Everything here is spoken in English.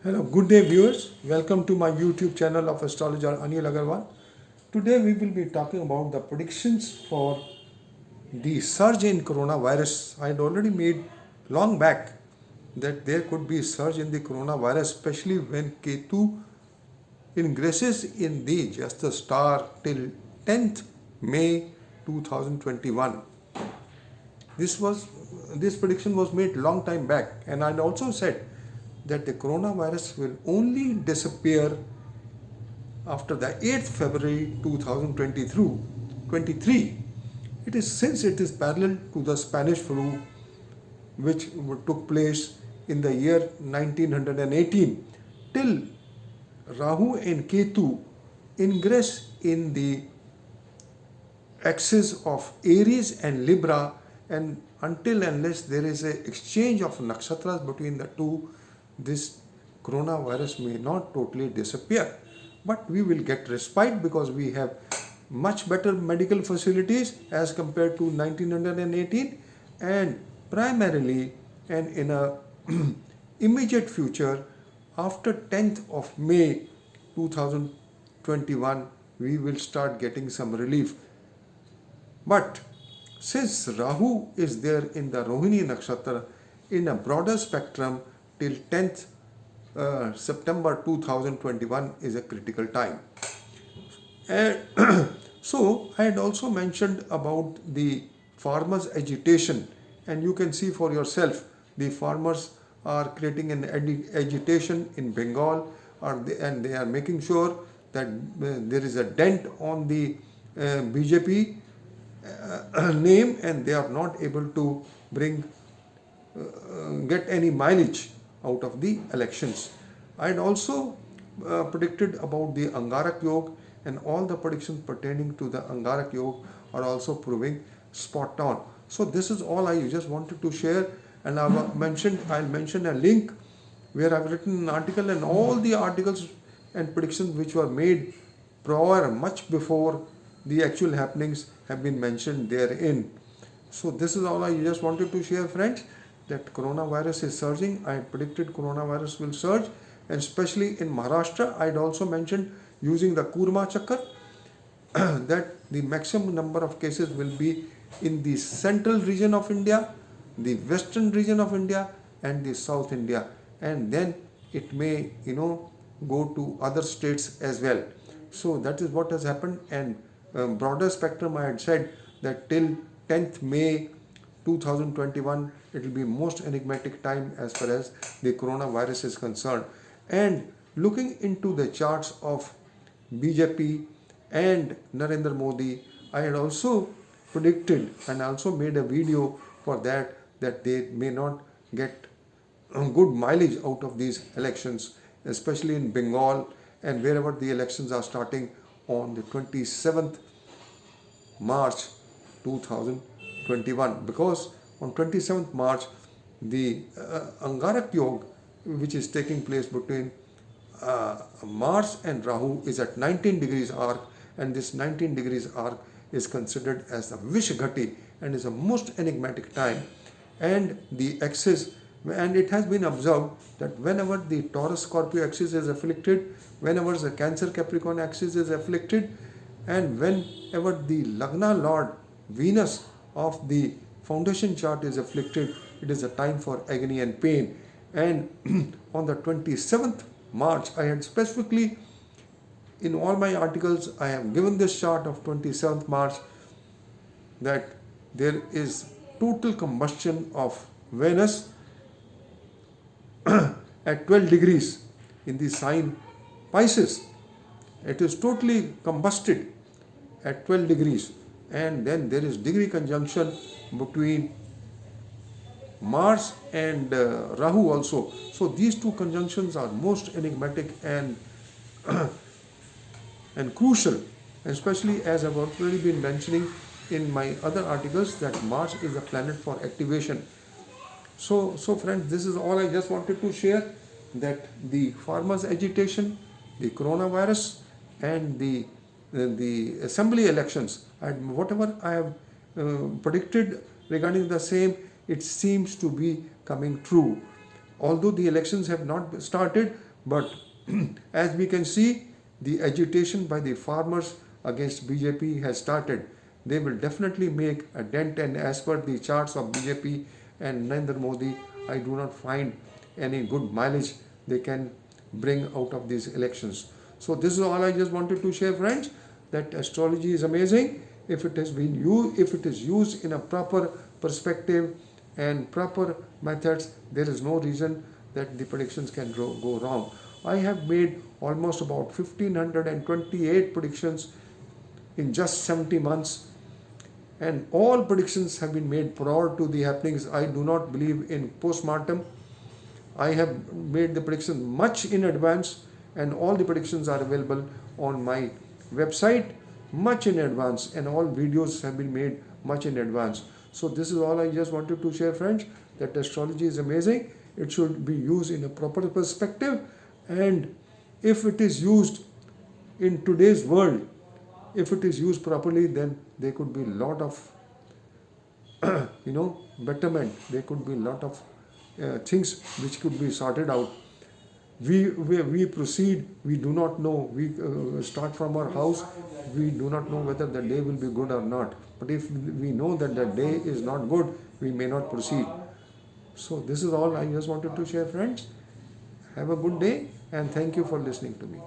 Hello, good day viewers. Welcome to my YouTube channel of astrologer Anil Agarwal. Today we will be talking about the predictions for the surge in coronavirus. I had already made long back that there could be a surge in the coronavirus, especially when Ketu ingresses in the just the star till 10th May 2021. This was this prediction was made long time back, and I also said that the coronavirus will only disappear after the 8th February 2023. It is since it is parallel to the Spanish flu, which took place in the year 1918, till Rahu and Ketu ingress in the axis of Aries and Libra, and until unless there is a exchange of nakshatras between the two, this coronavirus may not totally disappear. But we will get respite because we have much better medical facilities as compared to 1918, and primarily and in a immediate future after 10th of May 2021 we will start getting some relief. But since Rahu is there in the Rohini Nakshatra in a broader spectrum till 10th September 2021 is a critical time. And so I had also mentioned about the farmers' agitation, and you can see for yourself the farmers are creating an agitation in Bengal, and they are making sure that there is a dent on the BJP name, and they are not able to bring get any mileage out of the elections. I had also predicted about the Angarak Yog, and all the predictions pertaining to the Angarak Yog are also proving spot on. So this is all I just wanted to share, and I'll mention a link where I've written an article, and all the articles and predictions which were made prior, much before the actual happenings, have been mentioned therein. So this is all I just wanted to share, friends, that coronavirus is surging. I predicted coronavirus will surge, and especially in Maharashtra. I had also mentioned using the Kurma Chakra that the maximum number of cases will be in the central region of India, the western region of India, and the south India, and then it may go to other states as well. So that is what has happened, and broader spectrum I had said that till 10th May 2021 it will be most enigmatic time as far as the coronavirus is concerned. And looking into the charts of BJP and Narendra Modi, I had also predicted and also made a video for that they may not get good mileage out of these elections, especially in Bengal and wherever the elections are starting on the 27th March 2021, because on 27th March the Angarak Yog, which is taking place between Mars and Rahu, is at 19 degrees arc, and this 19 degrees arc is considered as the Vishghati and is a most enigmatic time. And the axis, and it has been observed that whenever the Taurus Scorpio axis is afflicted, whenever the Cancer Capricorn axis is afflicted, and whenever the Lagna Lord Venus of the foundation chart is afflicted, it is a time for agony and pain. And on the 27th March, I had specifically in all my articles, I have given this chart of 27th March, that there is total combustion of Venus at 12 degrees in the sign Pisces. It is totally combusted at 12 degrees, and then there is degree conjunction between Mars and Rahu also. So these two conjunctions are most enigmatic and and crucial, especially as I've already been mentioning in my other articles that Mars is a planet for activation. So friends, this is all I just wanted to share, that the farmers' agitation, the coronavirus, and the assembly elections, and whatever I have predicted regarding the same, it seems to be coming true. Although the elections have not started, But as we can see, the agitation by the farmers against BJP has started. They will definitely make a dent, and as per the charts of BJP and Narendra Modi, I do not find any good mileage they can bring out of these elections. So this is all I just wanted to share, friends, that astrology is amazing if it has been used, if it is used in a proper perspective and proper methods. There is no reason that the predictions can go wrong. I have made almost about 1528 predictions in just 70 months, and all predictions have been made prior to the happenings. I do not believe in postmortem. I have made the prediction much in advance, and all the predictions are available on my website much in advance, and all videos have been made much in advance. So this is all I just wanted to share, friends, that astrology is amazing. It should be used in a proper perspective, and if it is used in today's world, if it is used properly, then there could be a lot of betterment. There could be a lot of things which could be sorted out. We proceed, we do not know. We start from our house, we do not know whether the day will be good or not. But if we know that the day is not good, we may not proceed. So this is all I just wanted to share, friends. Have a good day, and thank you for listening to me.